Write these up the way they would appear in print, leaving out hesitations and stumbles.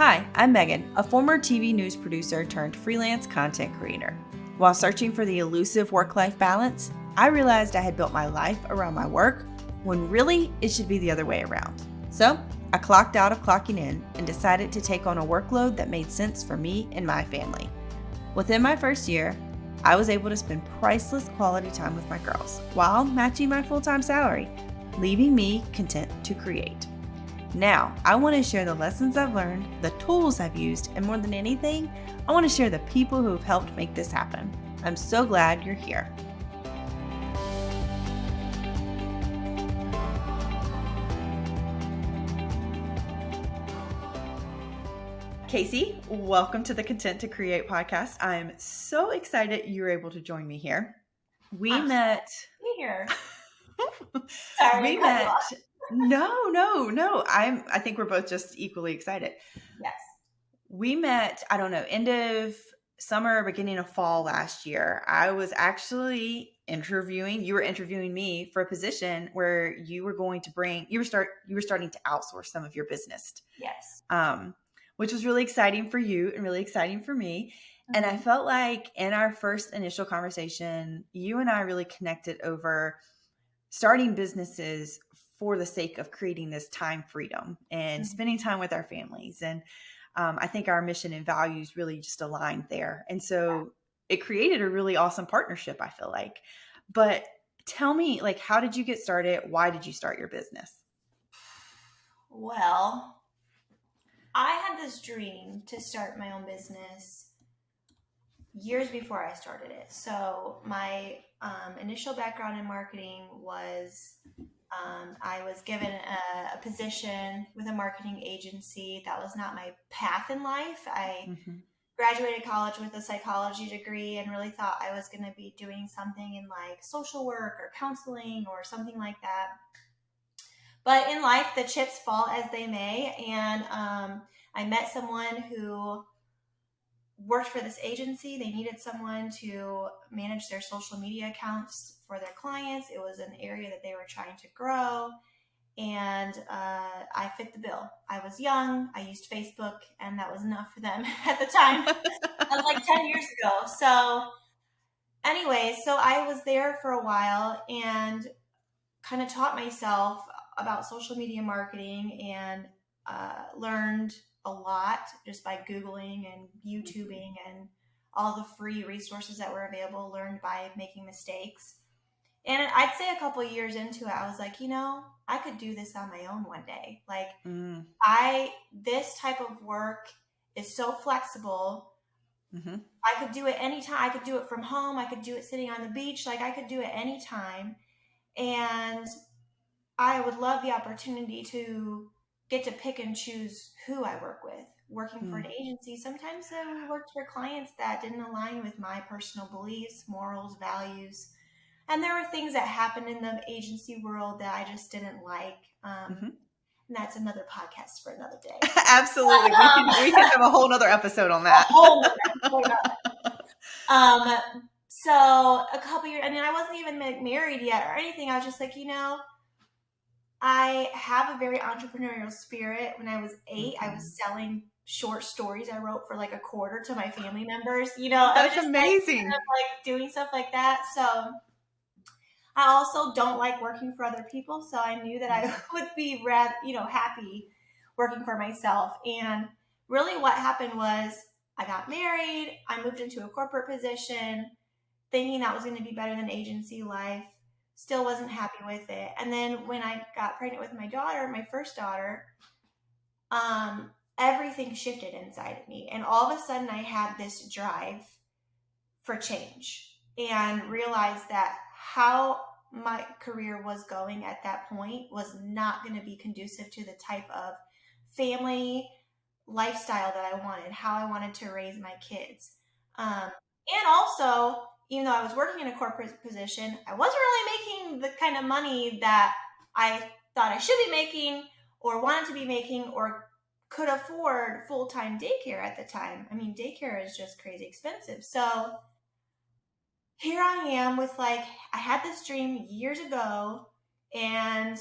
Hi, I'm Megan, a former TV news producer turned freelance content creator. While searching for the elusive work-life balance, I realized I had built my life around my work when really it should be the other way around. So I clocked out of clocking in and decided to take on a workload that made sense for me and my family. Within my first year, I was able to spend priceless quality time with my girls while matching my full-time salary, leaving me content to create. Now, I want to share the lessons I've learned, the tools I've used, and more than anything, I want to share the people who have helped make this happen. I'm so glad you're here. Casey, welcome to the Content to Create podcast. I'm so excited you were able to join me here. Here. Sorry, We met. No. I think we're both just equally excited. Yes. We met, I don't know, end of summer, beginning of fall last year. I was actually you were interviewing me for a position where you were going to you were starting to outsource some of your business. Yes. Which was really exciting for you and really exciting for me. And I felt like in our first initial conversation, you and I really connected over starting businesses for the sake of creating this time freedom and spending time with our families. And I think our mission and values really just aligned there. And so it created a really awesome partnership, I feel like. But tell me, how did you get started? Why did you start your business? Well, I had this dream to start my own business years before I started it. So my initial background in marketing was I was given a position with a marketing agency. That was not my path in life. I graduated college with a psychology degree and really thought I was going to be doing something in social work or counseling or something like that. But in life, the chips fall as they may. And I met someone who worked for this agency. They needed someone to manage their social media accounts for their clients. It was an area that they were trying to grow. And I fit the bill. I was young. I used Facebook, and that was enough for them at the time. That was 10 years ago. So anyway, so I was there for a while and kind of taught myself about social media marketing and learned a lot just by Googling and YouTubing and all the free resources that were available, learned by making mistakes. And I'd say a couple of years into it, I was like, I could do this on my own one day. This type of work is so flexible. I could do it anytime. I could do it from home. I could do it sitting on the beach. I could do it anytime. And I would love the opportunity to get to pick and choose who I work with. Working for an agency, sometimes I worked for clients that didn't align with my personal beliefs, morals, values. And there were things that happened in the agency world that I just didn't like. And that's another podcast for another day. Absolutely. We can have a whole nother episode on that. So a couple years, I wasn't even married yet or anything. I was just like, I have a very entrepreneurial spirit. When I was 8, I was selling short stories I wrote for a quarter to my family members. I was just amazing. Doing stuff like that. So I also don't like working for other people. So I knew that I would be happy working for myself. And really what happened was I got married. I moved into a corporate position thinking that was going to be better than agency life. Still wasn't happy with it. And then when I got pregnant with my daughter, my first daughter, everything shifted inside of me. And all of a sudden I had this drive for change and realized that how my career was going at that point was not going to be conducive to the type of family lifestyle that I wanted, how I wanted to raise my kids. And also, even though I was working in a corporate position, I wasn't really making the kind of money that I thought I should be making or wanted to be making or could afford full-time daycare at the time. Daycare is just crazy expensive. So here I am with I had this dream years ago, and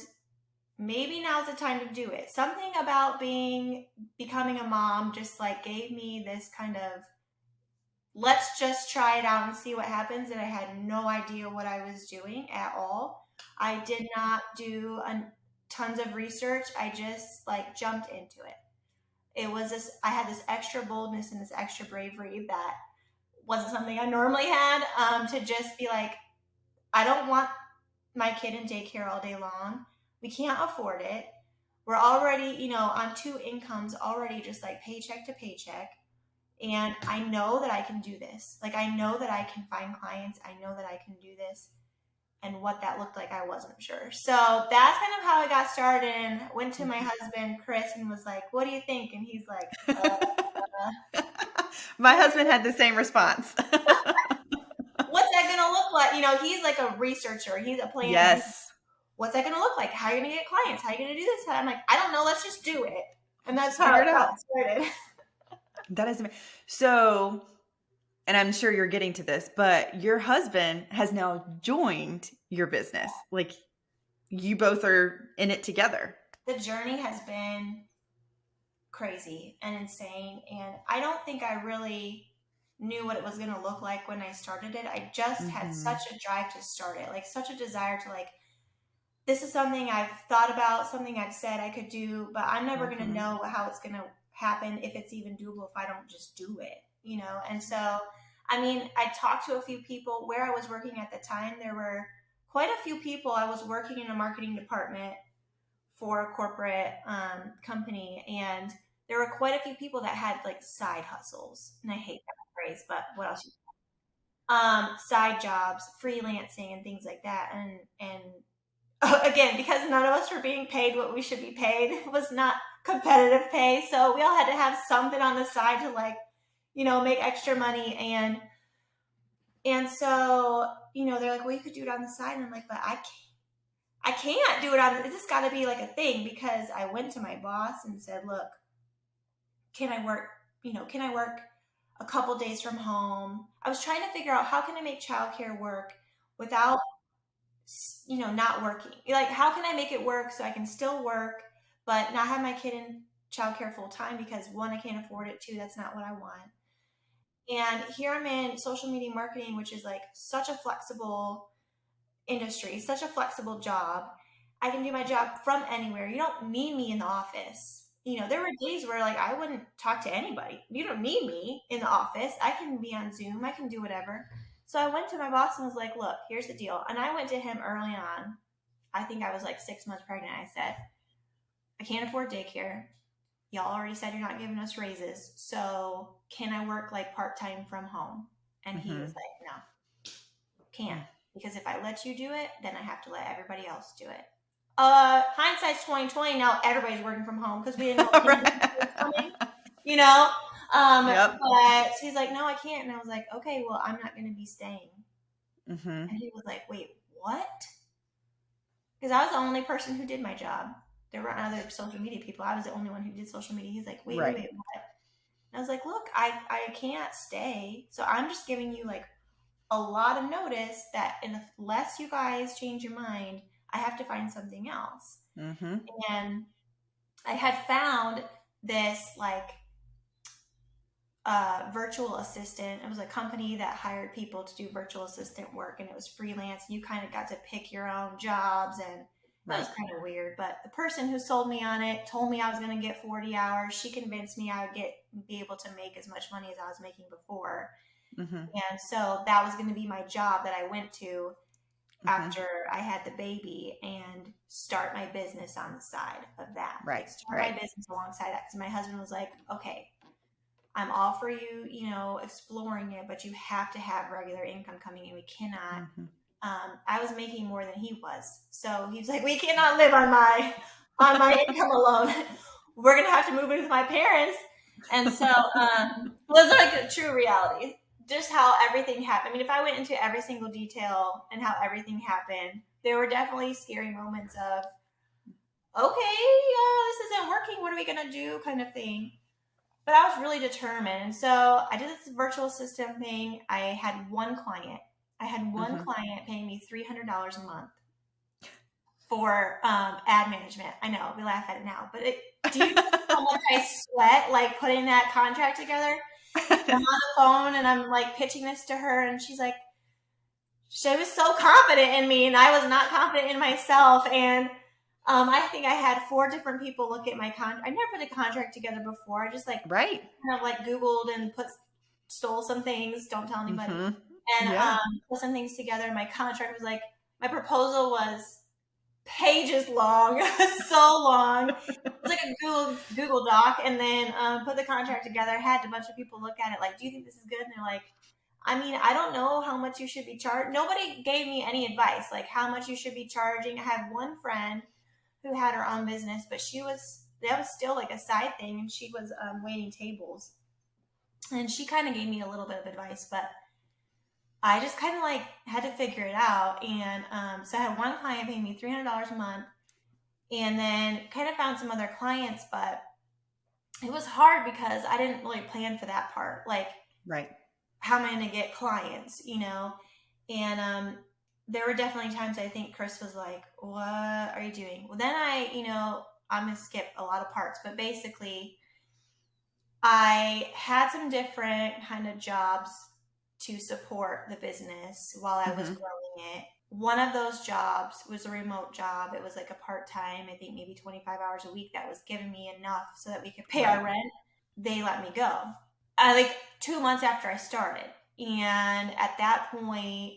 maybe now's the time to do it. Something about becoming a mom just like gave me this kind of, let's just try it out and see what happens. And I had no idea what I was doing at all. I did not do tons of research. I just like jumped into it. I had this extra boldness and this extra bravery that wasn't something I normally had, to just be like, I don't want my kid in daycare all day long. We can't afford it. We're already, on 2 incomes already, just like paycheck to paycheck. And I know that I can do this. Like, I know that I can find clients. I know that I can do this. And what that looked like, I wasn't sure. So that's kind of how I got started, and went to my husband, Chris, and was like, what do you think? And he's like, My husband had the same response. what's that going to look like? He's like a researcher. He's a planner. Yes. What's that going to look like? How are you going to get clients? How are you going to do this? And I'm like, I don't know. Let's just do it. And that's how it got started. That is amazing. So, and I'm sure you're getting to this, but your husband has now joined your business. Like, you both are in it together. The journey has been crazy and insane. And I don't think I really knew what it was going to look like when I started it. I just had such a drive to start it, like such a desire to like, this is something I've thought about, something I've said I could do, but I'm never going to know how it's going to happen, if it's even doable, if I don't just do it, And so, I talked to a few people where I was working at the time. There were quite a few people. I was working in a marketing department for a corporate company, and there were quite a few people that had like side hustles. And I hate that phrase, but what else? Side jobs, freelancing, and things like that. And again, because none of us were being paid what we should be paid, it was not competitive pay. So we all had to have something on the side to like, make extra money. And so, they're like, well, you could do it on the side. And I'm like, but I can't do it this has got to be like a thing, because I went to my boss and said, look, can I work a couple days from home? I was trying to figure out, how can I make childcare work without, not working? Like, how can I make it work so I can still work, but not have my kid in childcare full time? Because 1, I can't afford it. 2, that's not what I want. And here I'm in social media marketing, which is like such a flexible industry, such a flexible job. I can do my job from anywhere. You don't need me in the office. There were days where like I wouldn't talk to anybody. You don't need me in the office. I can be on Zoom. I can do whatever. So I went to my boss and was like, look, here's the deal. And I went to him early on. I think I was like 6 months pregnant. I said, I can't afford daycare. Y'all already said you're not giving us raises. So can I work like part-time from home? And he was like, no, can't. Because if I let you do it, then I have to let everybody else do it. Hindsight's 2020. Now everybody's working from home because we didn't know what was coming, But he's like, no, I can't. And I was like, okay, well, I'm not going to be staying. And he was like, wait, what? Because I was the only person who did my job. There weren't other social media people. I was the only one who did social media. He's like, wait, what? And I was like, look, I can't stay. So I'm just giving you like a lot of notice that unless you guys change your mind, I have to find something else. And I had found this like virtual assistant. It was a company that hired people to do virtual assistant work, and it was freelance. You kind of got to pick your own jobs, and that was kind of weird. But the person who sold me on it told me I was going to get 40 hours. She convinced me I would be able to make as much money as I was making before. And so that was going to be my job that I went to after I had the baby, and start my business on the side of that. Start my business alongside that. Because my husband was like, okay, I'm all for you, exploring it, but you have to have regular income coming in. We cannot. I was making more than he was. So he was like, we cannot live on my income alone. We're going to have to move in with my parents. And so it was like a true reality. Just how everything happened. If I went into every single detail and how everything happened, there were definitely scary moments of, okay, this isn't working. What are we going to do kind of thing. But I was really determined. And so I did this virtual assistant thing. I had one client. I had one client paying me $300 a month. for ad management. I know we laugh at it now, but do you know how much I sweat like putting that contract together? I'm on the phone and I'm like pitching this to her, and she's like, she was so confident in me, and I was not confident in myself. And I think I had 4 different people look at my contract. I never put a contract together before. I just like Right. kind of like Googled and stole some things. Don't tell anybody. Mm-hmm. And put some things together. And my contract was like, my proposal was pages long, so long. It was like a Google Doc, and then put the contract together. Had a bunch of people look at it, like, do you think this is good? And they're like, I mean, I don't know how much you should be charged. Nobody gave me any advice, like how much you should be charging. I had one friend who had her own business, but that was still like a side thing, and she was waiting tables. And she kind of gave me a little bit of advice, but I just kind of like had to figure it out. And so I had one client paying me $300 a month, and then kind of found some other clients, but it was hard because I didn't really plan for that part. Like, right, how am I going to get clients, you know? And there were definitely times I think Chris was like, what are you doing? Well, then I'm going to skip a lot of parts, but basically I had some different kind of jobs to support the business while I was growing it. One of those jobs was a remote job. It was like a part-time, I think maybe 25 hours a week, that was giving me enough so that we could pay our rent. They let me go. Like 2 months after I started. And at that point,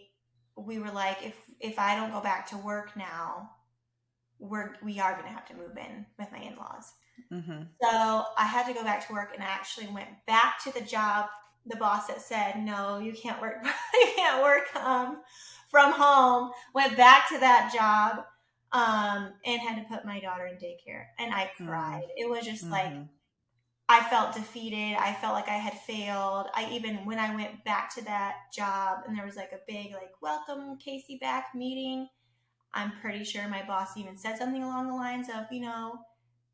we were like, if I don't go back to work now, we are going to have to move in with my in-laws. Mm-hmm. So I had to go back to work, and I actually went back to the job, the boss that said, no, you can't work, from home, went back to that job, and had to put my daughter in daycare. And I cried. It was just like, I felt defeated. I felt like I had failed. When I went back to that job, and there was like a big, like, welcome Casey back meeting, I'm pretty sure my boss even said something along the lines of,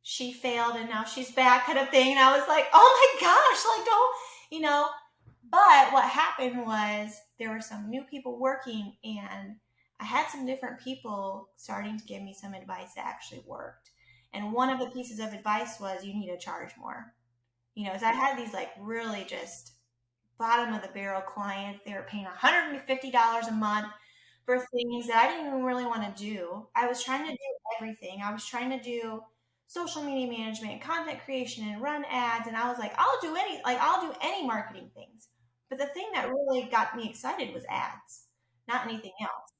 she failed and now she's back, kind of thing. And I was like, oh my gosh, like, don't, but what happened was there were some new people working, and I had some different people starting to give me some advice that actually worked. And one of the pieces of advice was, you need to charge more. As I had these like really just bottom of the barrel clients, they were paying $150 a month for things that I didn't even really want to do. I was trying to do everything. I was trying to do social media management and content creation and run ads. And I was like, I'll do any marketing things. But the thing that really got me excited was ads, not anything else.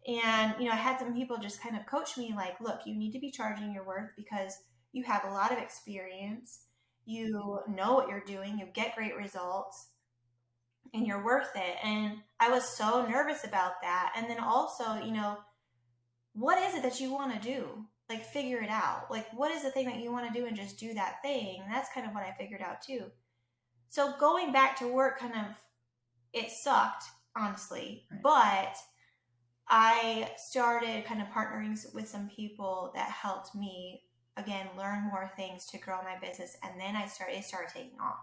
And, I had some people just kind of coach me like, look, you need to be charging your worth because you have a lot of experience. You know what you're doing. You get great results, and you're worth it. And I was so nervous about that. And then also, what is it that you want to do? Like, figure it out. Like, what is the thing that you want to do, and just do that thing? And that's kind of what I figured out too. So going back to work it sucked, honestly, right. But I started kind of partnering with some people that helped me, again, learn more things to grow my business. And then it started taking off.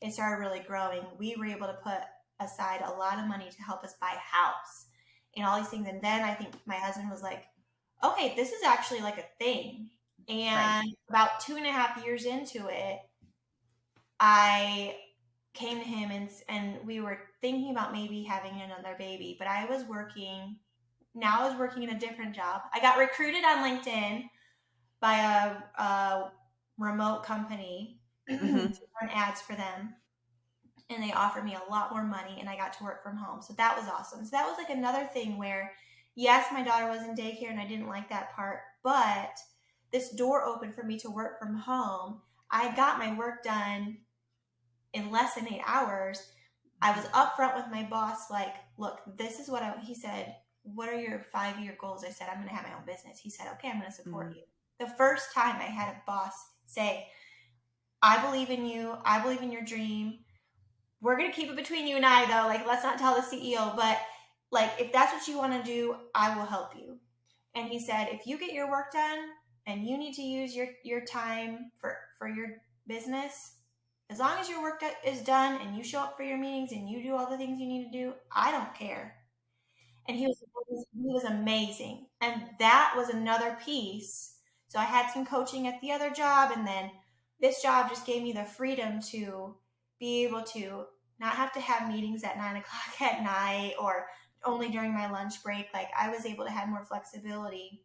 It started really growing. We were able to put aside a lot of money to help us buy a house and all these things. And then I think my husband was like, okay, this is actually like a thing. And about 2.5 years into it, I came to him and we were thinking about maybe having another baby, but I was working in a different job. I got recruited on LinkedIn by a remote company to run ads for them. And they offered me a lot more money, and I got to work from home. So that was awesome. So that was like another thing where, yes, my daughter was in daycare and I didn't like that part, but this door opened for me to work from home. I got my work done in less than 8 hours. I was upfront with my boss, like, look, this is what he said, what are your 5-year goals? I said, I'm going to have my own business. He said, okay, I'm going to support you. The first time I had a boss say, I believe in you. I believe in your dream. We're going to keep it between you and I, though. Like, let's not tell the CEO, but like, if that's what you want to do, I will help you. And he said, if you get your work done and you need to use your time for your business, as long as your work is done and you show up for your meetings and you do all the things you need to do, I don't care. and he was amazing. And that was another piece. So I had some coaching at the other job, and then this job just gave me the freedom to be able to not have to have meetings at 9 o'clock at night or only during my lunch break. Like I was able to have more flexibility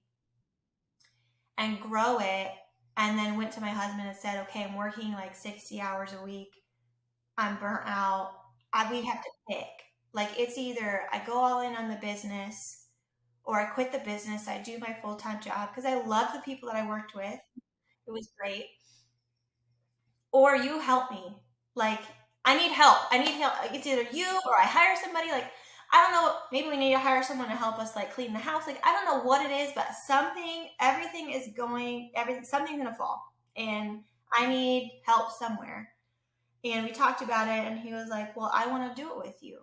and grow it. And then went to my husband and said, okay, I'm working like 60 hours a week. I'm burnt out. We have to pick. Like it's either I go all in on the business or I quit the business. I do my full-time job because I love the people that I worked with. It was great. Or you help me. Like I need help. I need help. It's either you or I hire somebody. Like I don't know. Maybe we need to hire someone to help us like clean the house. Like I don't know what it is, but everything is going. Something's gonna fall, and I need help somewhere. And we talked about it, and he was like, "Well, I want to do it with you."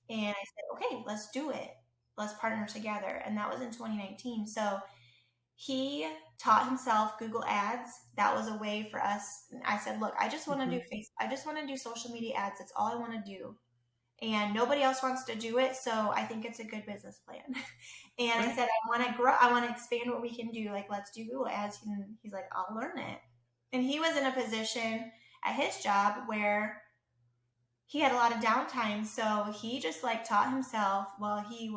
And I said, "Okay, let's do it. Let's partner together." And that was in 2019. So he taught himself Google Ads. That was a way for us. I said, "Look, I just want to do I just want to do social media ads. That's all I want to do." And nobody else wants to do it, so I think it's a good business plan. And I said, I want to grow, I want to expand what we can do. Like, let's do Google Ads. And he's like, I'll learn it. And he was in a position at his job where he had a lot of downtime, so he just like taught himself while he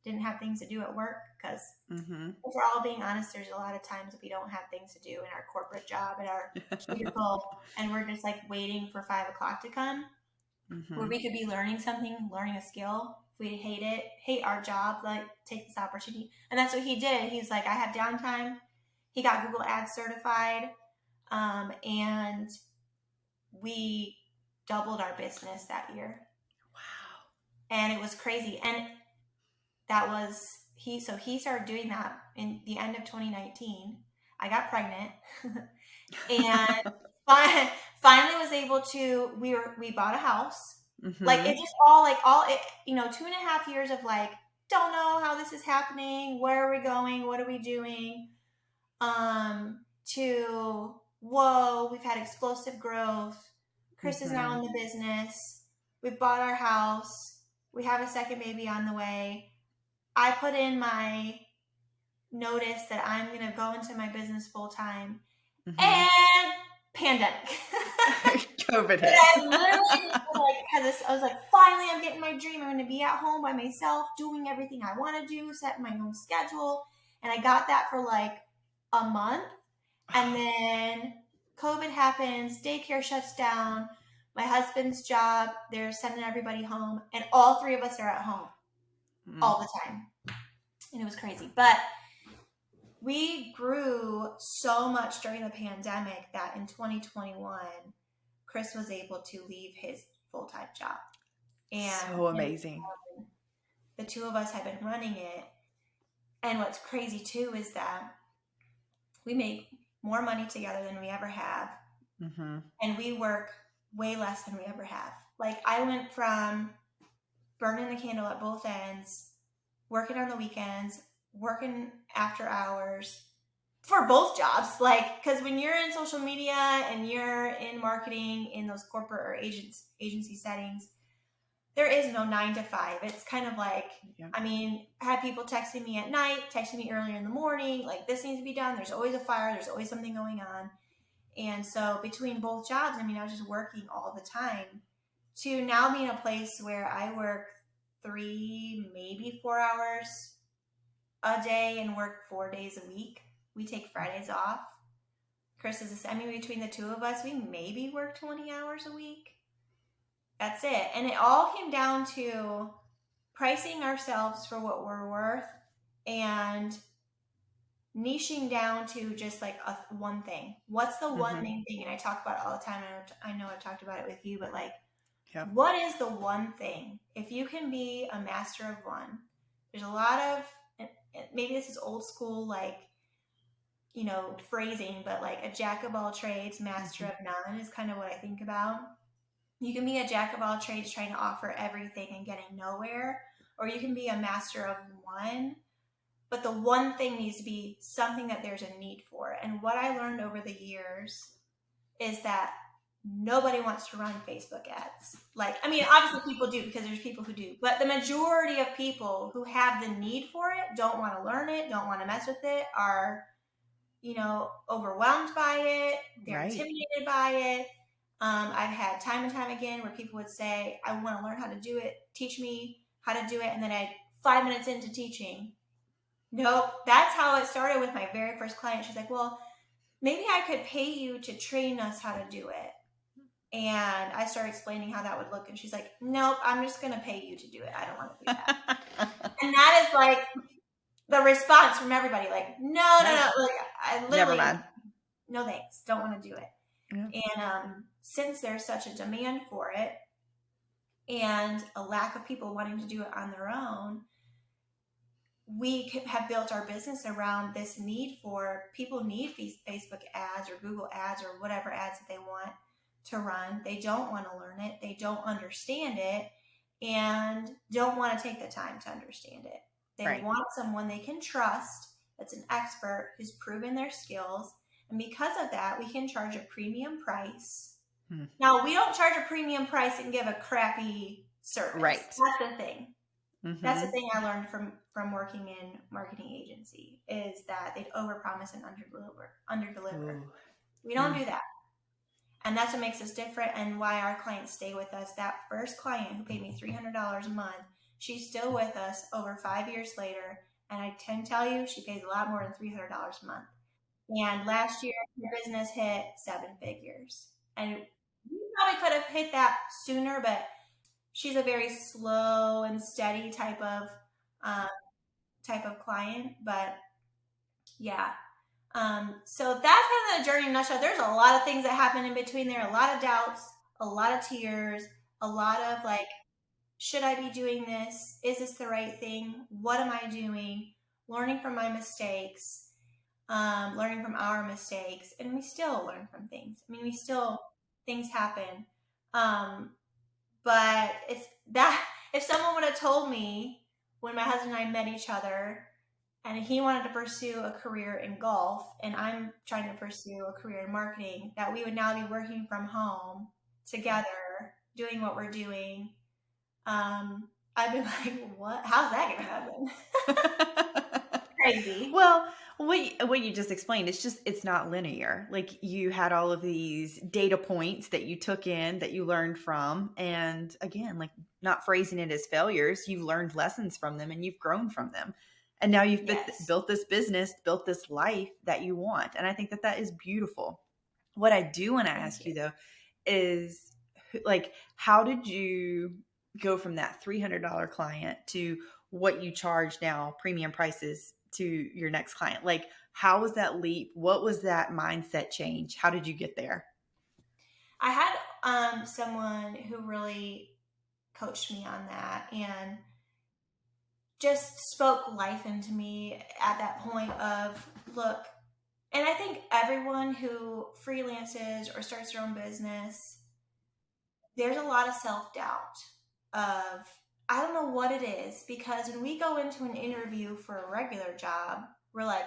didn't have things to do at work. Because if we're all being honest, there's a lot of times that we don't have things to do in our corporate job, at our cubicle, and we're just like waiting for 5 o'clock to come. Where we could be learning something, learning a skill. If we hate our job, like take this opportunity. And that's what he did. He's like, I have downtime. He got Google Ads certified. And we doubled our business that year. Wow. And it was crazy. And that was, he started doing that in the end of 2019. I got pregnant. And finally was able to, we bought a house. Like it just all 2.5 years of like, don't know how this is happening. Where are we going? What are we doing? To, whoa, we've had explosive growth. Chris is now in the business. We've bought our house. We have a second baby on the way. I put in my notice that I'm going to go into my business full time. And pandemic. COVID hit. I literally I was like, finally, I'm getting my dream. I'm going to be at home by myself, doing everything I want to do, setting my own schedule. And I got that for like a month. And then COVID happens, daycare shuts down, my husband's job, they're sending everybody home, and all three of us are at home all the time. And it was crazy. But we grew so much during the pandemic that in 2021, Chris was able to leave his full-time job. And so amazing. The two of us have been running it. And what's crazy too is that we make more money together than we ever have. And we work way less than we ever have. Like I went from burning the candle at both ends, working on the weekends, working after hours for both jobs. Like, because when you're in social media and you're in marketing in those corporate or agency settings, there is no 9 to 5. It's kind of like, I mean, I had people texting me at night, texting me earlier in the morning, like this needs to be done. There's always a fire. There's always something going on. And so between both jobs, I mean, I was just working all the time to now be in a place where I work 3, maybe 4 hours a day and work 4 days a week. We take Fridays off. Chris is between the two of us, we maybe work 20 hours a week. That's it. And it all came down to pricing ourselves for what we're worth and niching down to just like one thing. What's the one main thing? And I talk about it all the time. I know I've talked about it with you, but like, what is the one thing? If you can be a master of one, there's a lot of, maybe this is old school, like, phrasing, but like a jack of all trades, master of none is kind of what I think about. You can be a jack of all trades trying to offer everything and getting nowhere, or you can be a master of one, but the one thing needs to be something that there's a need for. And what I learned over the years is that nobody wants to run Facebook ads. Like, I mean, obviously people do because there's people who do, but the majority of people who have the need for it don't want to learn it, don't want to mess with it, are, overwhelmed by it. They're intimidated by it. I've had time and time again where people would say, I want to learn how to do it. Teach me how to do it. And then 5 minutes into teaching, nope. That's how it started with my very first client. She's like, well, maybe I could pay you to train us how to do it. And I started explaining how that would look. And she's like, nope, I'm just going to pay you to do it. I don't want to do that. And that is like the response from everybody. Like, no. Like, I literally, never mind. No thanks. Don't want to do it. Yeah. And since there's such a demand for it and a lack of people wanting to do it on their own, we have built our business around this need for people need Facebook ads or Google ads or whatever ads that they want to run. They don't want to learn it. They don't understand it and don't want to take the time to understand it. They want someone they can trust that's an expert who's proven their skills. And because of that, we can charge a premium price. Now, we don't charge a premium price and give a crappy service. Right. That's the thing. Mm-hmm. That's the thing I learned from working in marketing agency is that they'd overpromise and underdeliver. Ooh. We don't do that. And that's what makes us different and why our clients stay with us. That first client who paid me $300 a month, she's still with us over 5 years later. And I can tell you, she pays a lot more than $300 a month. And last year, her business hit 7 figures. And we probably could have hit that sooner, but she's a very slow and steady type of client. But yeah. So that's kind of the journey in a nutshell. There's a lot of things that happen in between there, a lot of doubts, a lot of tears, a lot of like, should I be doing this? Is this the right thing? What am I doing? Learning from my mistakes, learning from our mistakes. And we still learn from things. I mean, things happen. But if someone would have told me when my husband and I met each other and he wanted to pursue a career in golf and I'm trying to pursue a career in marketing, that we would now be working from home together, doing what we're doing, I'd be like, what? How's that going to happen? Crazy. Well, what you just explained, it's not linear. Like you had all of these data points that you took in, that you learned from. And again, like not phrasing it as failures, you've learned lessons from them and you've grown from them. And now you've built this business, built this life that you want. And I think that is beautiful. What I do want to ask you though, is like, how did you go from that $300 client to what you charge now, premium prices, to your next client? Like, how was that leap? What was that mindset change? How did you get there? I had someone who really coached me on that and just spoke life into me at that point of, look, and I think everyone who freelances or starts their own business, there's a lot of self-doubt of, I don't know what it is, because when we go into an interview for a regular job, we're like,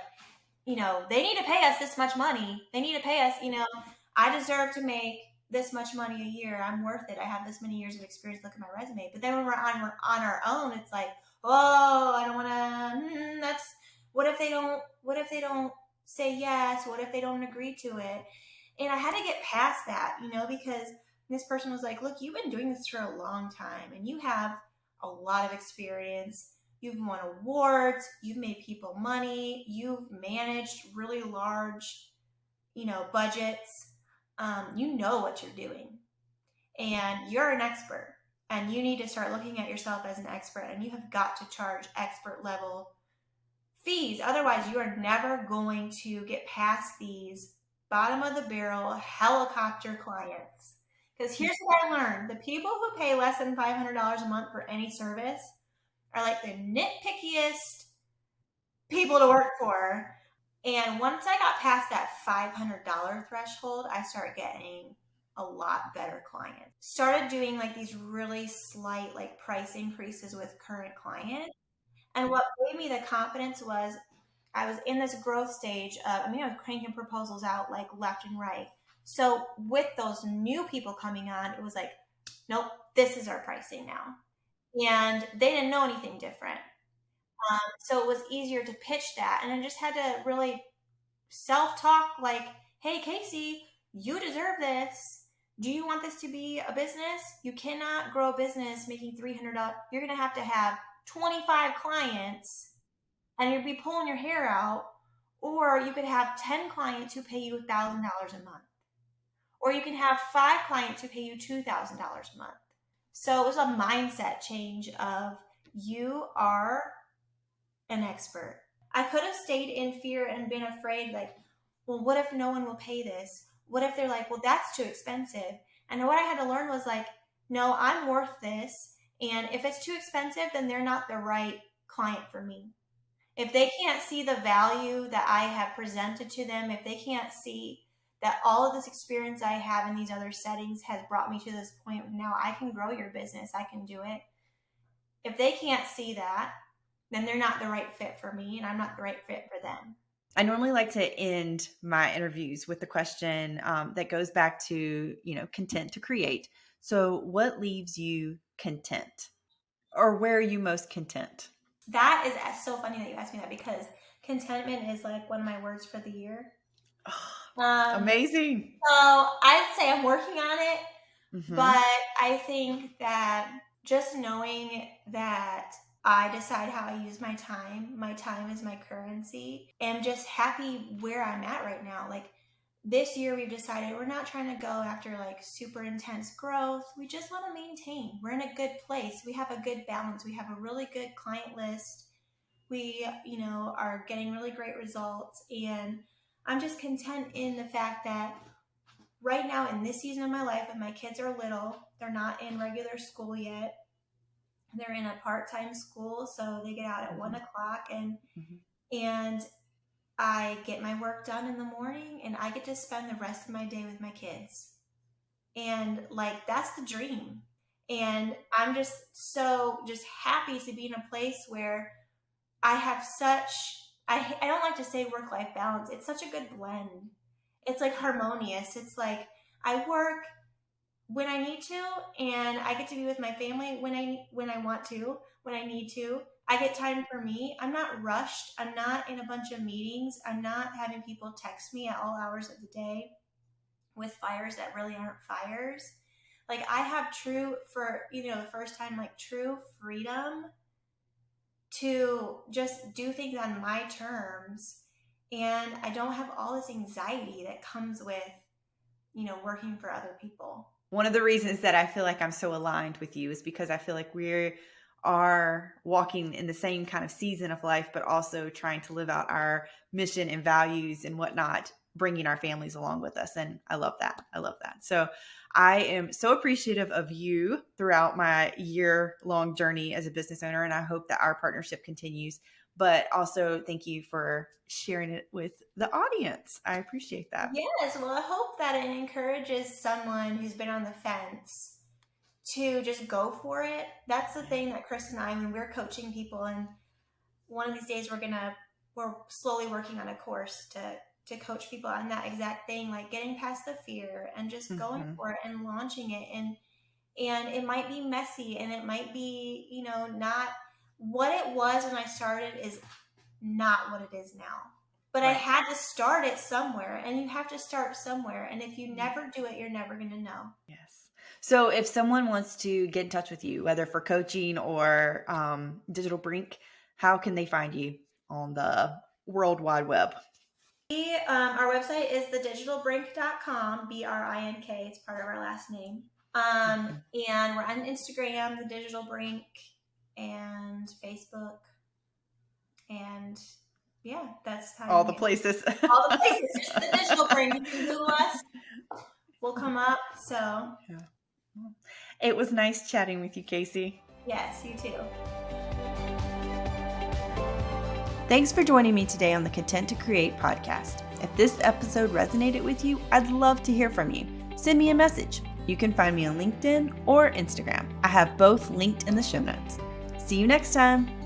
they need to pay us this much money. They need to pay us, I deserve to make this much money a year. I'm worth it. I have this many years of experience. Look at my resume. But then when we're on our own, it's like, oh, I don't want to, what if they don't say yes? What if they don't agree to it? And I had to get past that, because this person was like, look, you've been doing this for a long time and you have a lot of experience. You've won awards. You've made people money. You've managed really large, budgets. You know what you're doing and you're an expert and you need to start looking at yourself as an expert and you have got to charge expert level fees. Otherwise you are never going to get past these bottom of the barrel helicopter clients. Because here's what I learned. The people who pay less than $500 a month for any service are like the nitpickiest people to work for. And once I got past that $500 threshold, I started getting a lot better clients. Started doing like these really slight like price increases with current clients. And what gave me the confidence was I was in this growth stage of, I was cranking proposals out like left and right. So with those new people coming on, it was like, nope, this is our pricing now. And they didn't know anything different. So it was easier to pitch that. And I just had to really self-talk like, hey, Casey, you deserve this. Do you want this to be a business? You cannot grow a business making $300. You're going to have 25 clients and you'll be pulling your hair out. Or you could have 10 clients who pay you $1,000 a month. Or you can have 5 clients who pay you $2,000 a month. So it was a mindset change of you are an expert. I could have stayed in fear and been afraid, like, well, what if no one will pay this? What if they're like, well, that's too expensive? And what I had to learn was like, no, I'm worth this. And if it's too expensive, then they're not the right client for me. If they can't see the value that I have presented to them, if they can't see that all of this experience I have in these other settings has brought me to this point where now I can grow your business, I can do it. If they can't see that, then they're not the right fit for me and I'm not the right fit for them. I normally like to end my interviews with the question that goes back to, content to create. So what leaves you content, or where are you most content? That is so funny that you asked me that, because contentment is like one of my words for the year. Amazing. So I'd say I'm working on it, but I think that just knowing that I decide how I use my time is my currency, and just happy where I'm at right now. Like this year we've decided we're not trying to go after like super intense growth. We just want to maintain. We're in a good place. We have a good balance. We have a really good client list. We, are getting really great results, and I'm just content in the fact that right now in this season of my life, when my kids are little, they're not in regular school yet. They're in a part-time school, so they get out at 1 o'clock, and I get my work done in the morning, and I get to spend the rest of my day with my kids. And like, that's the dream. And I'm just happy to be in a place where I have I don't like to say work-life balance. It's such a good blend. It's like harmonious. It's like I work when I need to, and I get to be with my family when I want to, when I need to. I get time for me. I'm not rushed. I'm not in a bunch of meetings. I'm not having people text me at all hours of the day with fires that really aren't fires. Like I have the first time, like true freedom to just do things on my terms. And I don't have all this anxiety that comes with, working for other people. One of the reasons that I feel like I'm so aligned with you is because I feel like we are walking in the same kind of season of life, but also trying to live out our mission and values and whatnot, bringing our families along with us. And I love that. So I am so appreciative of you throughout my year-long journey as a business owner, and I hope that our partnership continues. But also thank you for sharing it with the audience. I appreciate that. Yes. Well, I hope that it encourages someone who's been on the fence to just go for it. That's the thing that Chris and I, when we're coaching people, and one of these days we're slowly working on a course to coach people on that exact thing, like getting past the fear and just going for it and launching it. And it might be messy, and it might be, not what it was when I started is not what it is now. But right. I had to start it somewhere, and you have to start somewhere. And if you never do it, you're never going to know. Yes. So if someone wants to get in touch with you, whether for coaching or Digital Brink, how can they find you on the World Wide Web? Our website is thedigitalbrink.com, BRINK. It's part of our last name. And we're on Instagram, The Digital Brink, and Facebook. And yeah, that's how all the places. All the places. Just The Digital Brink. You can Google us. We'll come up. So yeah. It was nice chatting with you, Casey. Yes, you too. Thanks for joining me today on the Content to Create podcast. If this episode resonated with you, I'd love to hear from you. Send me a message. You can find me on LinkedIn or Instagram. I have both linked in the show notes. See you next time.